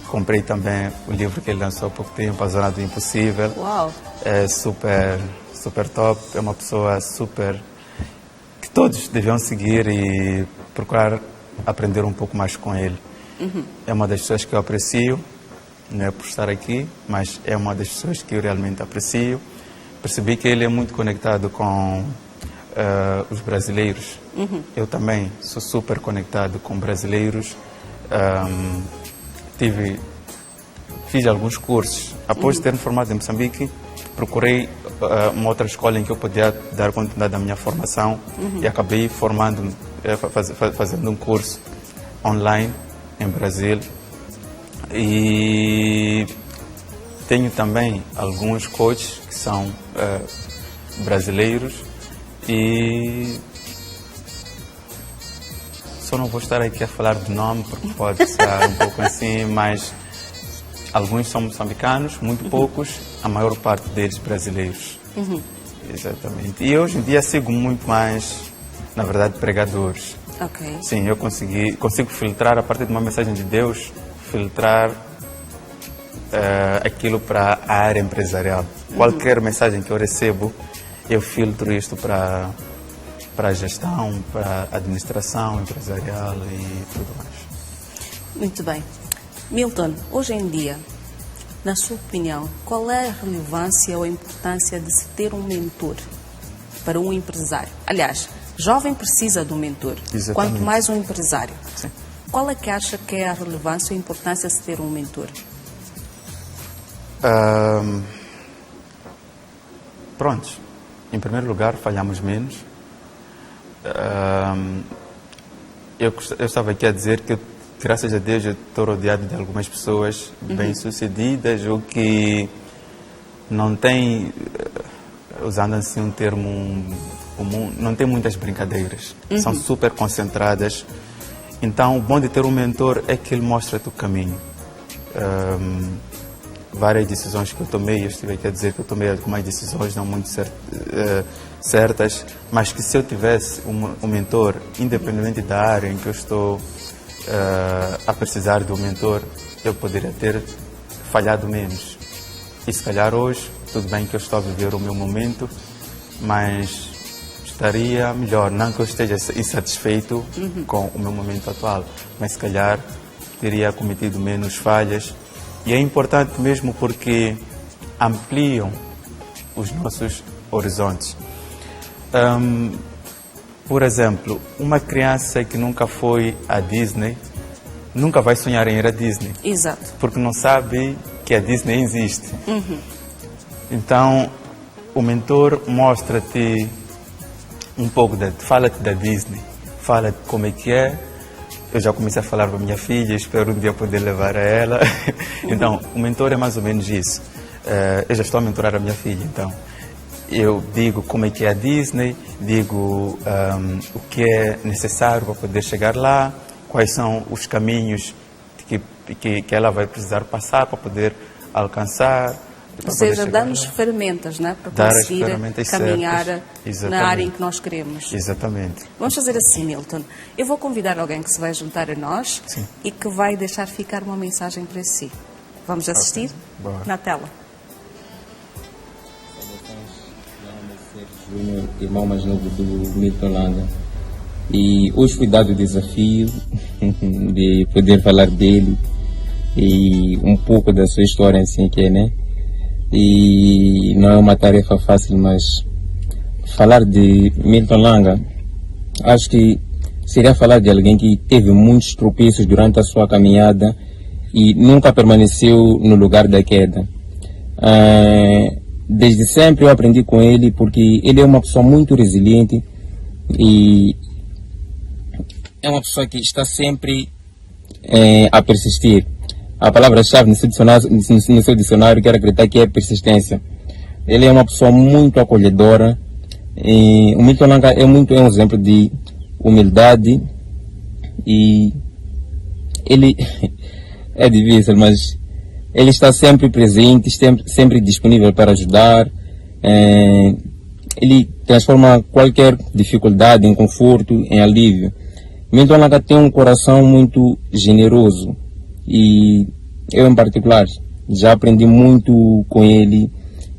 Comprei também o livro que ele lançou há pouco tempo, A Zona do Impossível. Uau! É super top. É uma pessoa super que todos deviam seguir e procurar aprender um pouco mais com ele. É uma das pessoas que eu aprecio, não é por estar aqui, mas é uma das pessoas que eu realmente aprecio. Percebi que ele é muito conectado com os brasileiros. Eu também sou super conectado com brasileiros. Fiz alguns cursos. Após ter me formado em Moçambique, procurei uma outra escola em que eu podia dar continuidade à minha formação e acabei fazendo um curso online em Brasil. E tenho também alguns coaches que são brasileiros e só não vou estar aqui a falar de nome porque pode ser um pouco assim, mas alguns são moçambicanos, muito poucos, a maior parte deles brasileiros. Exatamente. E hoje em dia sigo muito mais, na verdade, pregadores. Ok. Sim, eu consigo filtrar, a partir de uma mensagem de Deus, filtrar aquilo para a área empresarial. Qualquer mensagem que eu recebo, eu filtro isto para a gestão, para a administração empresarial e tudo mais. Muito bem. Milton, hoje em dia, na sua opinião, qual é a relevância ou a importância de se ter um mentor para um empresário? Aliás, jovem precisa de um mentor, Exatamente. Quanto mais um empresário. Sim. Qual é que acha que é a relevância ou a importância de se ter um mentor? Prontos. Em primeiro lugar, falhamos menos. Eu estava aqui a dizer que, graças a Deus, eu estou rodeado de algumas pessoas bem-sucedidas ou que não têm, usando assim um termo comum, não têm muitas brincadeiras. São super concentradas. Então, o bom de ter um mentor é que ele mostra-te o caminho. Várias decisões que eu tomei, eu estive aqui a dizer que eu tomei algumas decisões não muito certas, mas que se eu tivesse um mentor, independente da área em que eu estou a precisar de um mentor, eu poderia ter falhado menos. E se calhar hoje, tudo bem que eu estou a viver o meu momento, mas estaria melhor. Não que eu esteja insatisfeito com o meu momento atual, mas se calhar teria cometido menos falhas. E é importante mesmo porque ampliam os nossos horizontes. Por exemplo, uma criança que nunca foi à Disney, nunca vai sonhar em ir à Disney. Exato. Porque não sabe que a Disney existe. Então, o mentor mostra-te um pouco, fala-te da Disney, fala-te como é que é. Eu já comecei a falar para a minha filha, espero um dia poder levar a ela. Então, o mentor é mais ou menos isso. Eu já estou a mentorar a minha filha, então eu digo como é que é a Disney, digo o que é necessário para poder chegar lá, quais são os caminhos que ela vai precisar passar para poder alcançar. Ou seja, dá-nos ferramentas, né, para conseguir caminhar na área em que nós queremos. Exatamente. Vamos fazer assim, Milton. Eu vou convidar alguém que se vai juntar a nós e que vai deixar ficar uma mensagem para si. Vamos assistir? Na tela. Júnior, irmão mais novo do Milton Langa. E hoje fui dado o desafio de poder falar dele e um pouco da sua história, assim que é, né? E não é uma tarefa fácil, mas falar de Milton Langa, acho que seria falar de alguém que teve muitos tropeços durante a sua caminhada e nunca permaneceu no lugar da queda. Desde sempre eu aprendi com ele porque ele é uma pessoa muito resiliente e é uma pessoa que está sempre a persistir. A palavra-chave no seu dicionário quero acreditar que é persistência. Ele é uma pessoa muito acolhedora. O Milton Langa é um exemplo de humildade e ele é difícil, mas ele está sempre presente, sempre disponível para ajudar. Ele transforma qualquer dificuldade em conforto, em alívio. Milton Langa tem um coração muito generoso e eu em particular já aprendi muito com ele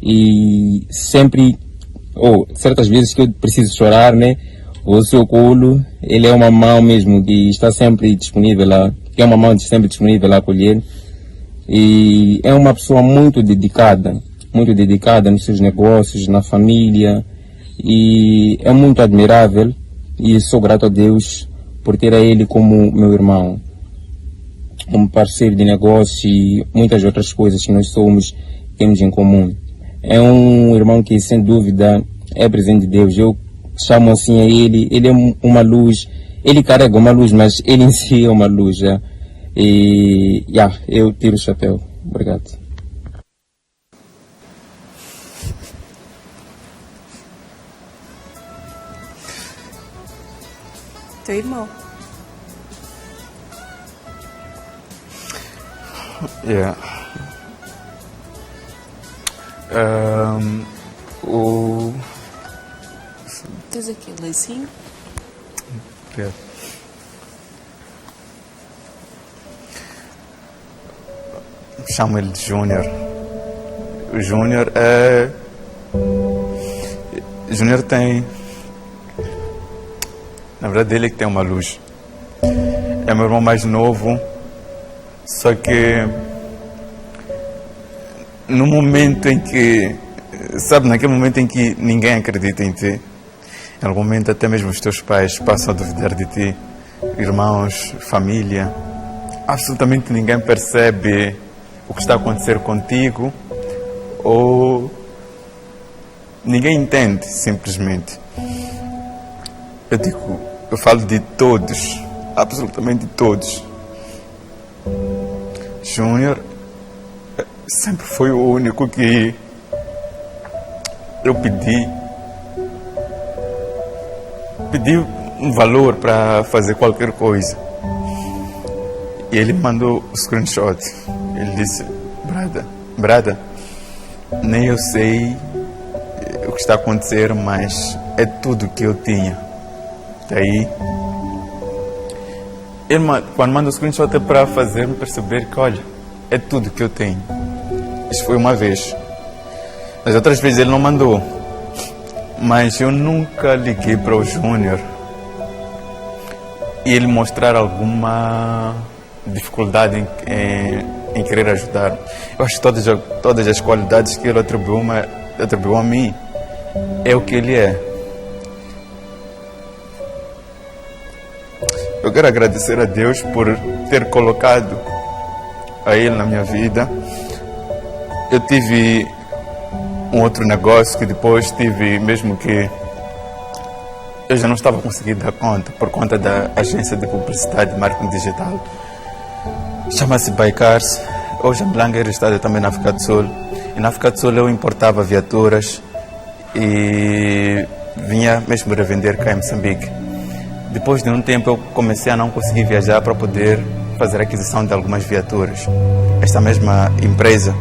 e sempre, certas vezes que eu preciso chorar, né? Vou ao seu colo, ele é uma mão mesmo que está sempre disponível lá, que é uma mão sempre disponível a acolher e é uma pessoa muito dedicada nos seus negócios, na família e é muito admirável e sou grato a Deus por ter a ele como meu irmão, como parceiro de negócio e muitas outras coisas que nós temos em comum. É um irmão que sem dúvida é presente de Deus. Eu chamo assim a ele é uma luz, ele carrega uma luz, mas ele em si é uma luz. E eu tiro o chapéu. Obrigado. Teu irmão. Yeah. Tens aqui o lencinho. Yeah. Chamo ele de Júnior. O Júnior é... Júnior tem... Na verdade, ele é que tem uma luz. É meu irmão mais novo. Só que... No momento em que... Sabe, naquele momento em que ninguém acredita em ti. Em algum momento até mesmo os teus pais passam a duvidar de ti. Irmãos, família. Absolutamente ninguém percebe o que está a acontecer contigo. Ou... Ninguém entende, simplesmente. Eu falo de todos. Absolutamente todos. Júnior sempre foi o único que eu pedi um valor para fazer qualquer coisa. E ele mandou o screenshot. Ele disse: Brada, nem eu sei o que está a acontecer, mas é tudo que eu tinha. Daí, ele, quando manda o screenshot é para fazer-me perceber que, olha, é tudo que eu tenho. Isso foi uma vez. As outras vezes ele não mandou. Mas eu nunca liguei para o Júnior e ele mostrar alguma dificuldade em querer ajudar. Eu acho que todas as qualidades que ele atribuiu a mim é o que ele é. Eu quero agradecer a Deus por ter colocado a ele na minha vida. Eu tive um outro negócio que depois tive mesmo que eu já não estava conseguindo dar conta por conta da agência de publicidade e marketing digital. Chama-se Baicars. Hoje em Belanga é registrada também na África do Sul. E na África do Sul eu importava viaturas e vinha mesmo revender cá em Moçambique. Depois de um tempo eu comecei a não conseguir viajar para poder fazer a aquisição de algumas viaturas. Esta mesma empresa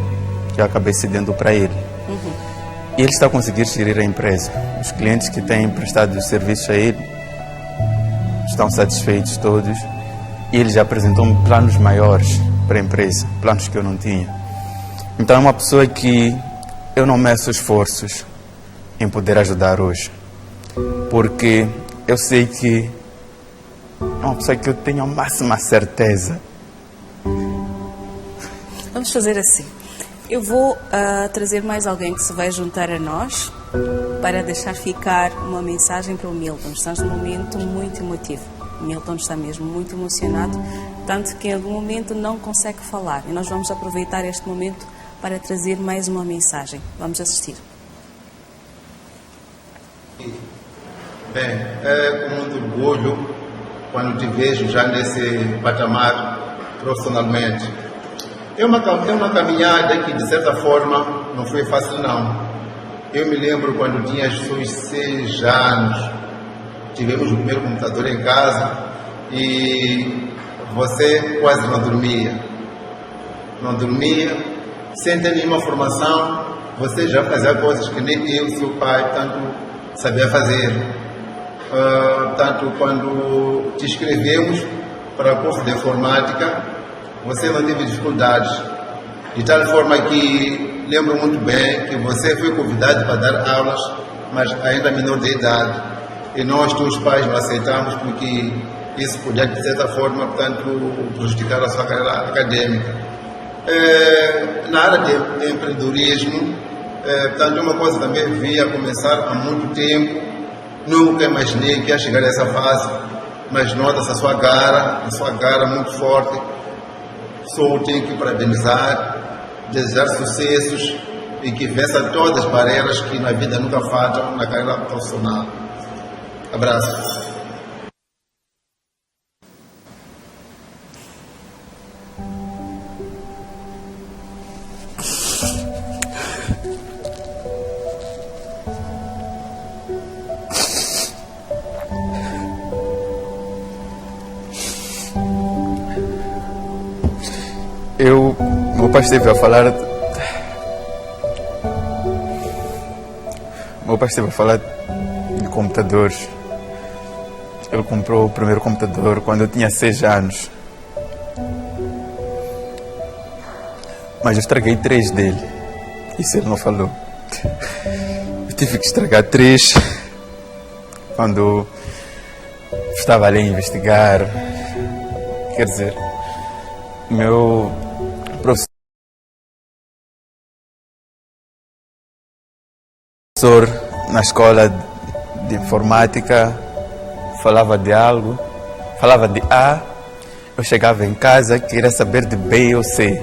que eu acabei cedendo para ele. E ele está a conseguir gerir a empresa. Os clientes que têm prestado os serviços a ele estão satisfeitos todos. E ele já apresentou-me planos maiores para a empresa, planos que eu não tinha. Então é uma pessoa que eu não meço esforços em poder ajudar hoje. Porque eu sei que é uma pessoa que eu tenho a máxima certeza. Vamos fazer assim. Eu vou trazer mais alguém que se vai juntar a nós para deixar ficar uma mensagem para o Milton. Estamos num momento muito emotivo. O Milton está mesmo muito emocionado, tanto que em algum momento não consegue falar. E nós vamos aproveitar este momento para trazer mais uma mensagem. Vamos assistir. Bem, é com muito orgulho quando te vejo já nesse patamar profissionalmente. É uma caminhada que, de certa forma, não foi fácil, não. Eu me lembro quando tinha os seus 6 anos, tivemos o primeiro computador em casa e você quase não dormia. Não dormia, sem ter nenhuma formação, você já fazia coisas que nem eu, seu pai, tanto sabia fazer. Portanto, quando te inscrevemos para o curso de informática, você não teve dificuldades. De tal forma que lembro muito bem que você foi convidado para dar aulas, mas ainda menor de idade. E nós, teus pais, não aceitamos porque isso podia, de certa forma, portanto, prejudicar a sua carreira acadêmica. Na área de empreendedorismo, portanto, uma coisa também via começar há muito tempo. Nunca imaginei que ia chegar a essa fase, mas nota-se a sua garra muito forte. Só tenho que parabenizar, desejar sucessos e que vença todas as barreiras que na vida nunca faltam na carreira profissional. Abraço. Meu pai esteve a falar. Meu pai esteve a falar de computadores. Ele comprou o primeiro computador quando eu tinha 6 anos. Mas eu estraguei 3 dele. Isso ele não falou. Eu tive que estragar 3 quando estava ali a investigar. Quer dizer, meu professor na escola de informática falava de algo, falava de A, eu chegava em casa, queria saber de B ou C,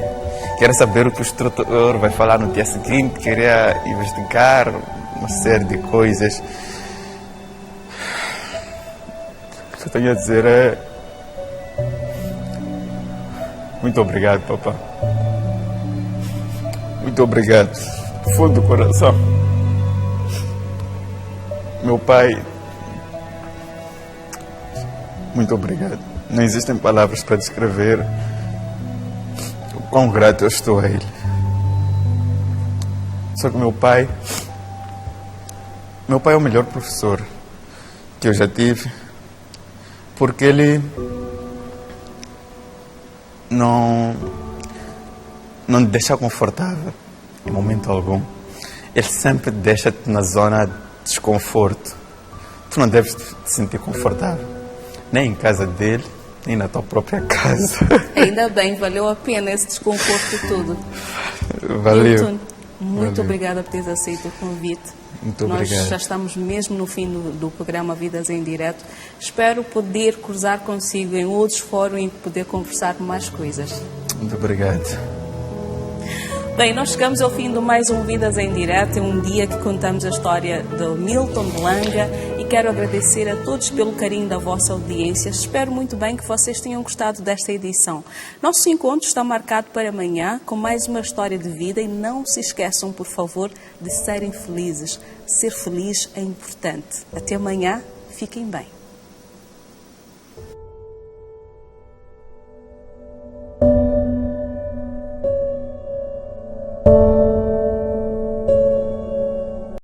queria saber o que o instrutor vai falar no dia seguinte, queria investigar uma série de coisas. O que eu tenho a dizer é muito obrigado, papá. Muito obrigado, do fundo do coração. Meu pai, muito obrigado. Não existem palavras para descrever o quão grato eu estou a ele. Só que meu pai é o melhor professor que eu já tive, porque ele não te deixa confortável em momento algum. Ele sempre deixa-te na zona de desconforto. Tu não deves te sentir confortável, nem em casa dele, nem na tua própria casa. Ainda bem, valeu a pena esse desconforto todo. Valeu. Milton, muito Valeu. obrigada por teres aceito o convite. Muito Nós obrigado. já estamos mesmo no fim do programa Vidas em Direto. Espero poder cruzar consigo em outros fóruns e poder conversar mais coisas. Muito obrigado. Bem, nós chegamos ao fim de mais um Vidas em Direto. É um dia que contamos a história de Milton Langa e quero agradecer a todos pelo carinho da vossa audiência. Espero muito bem que vocês tenham gostado desta edição. Nosso encontro está marcado para amanhã com mais uma história de vida e não se esqueçam, por favor, de serem felizes. Ser feliz é importante. Até amanhã, fiquem bem.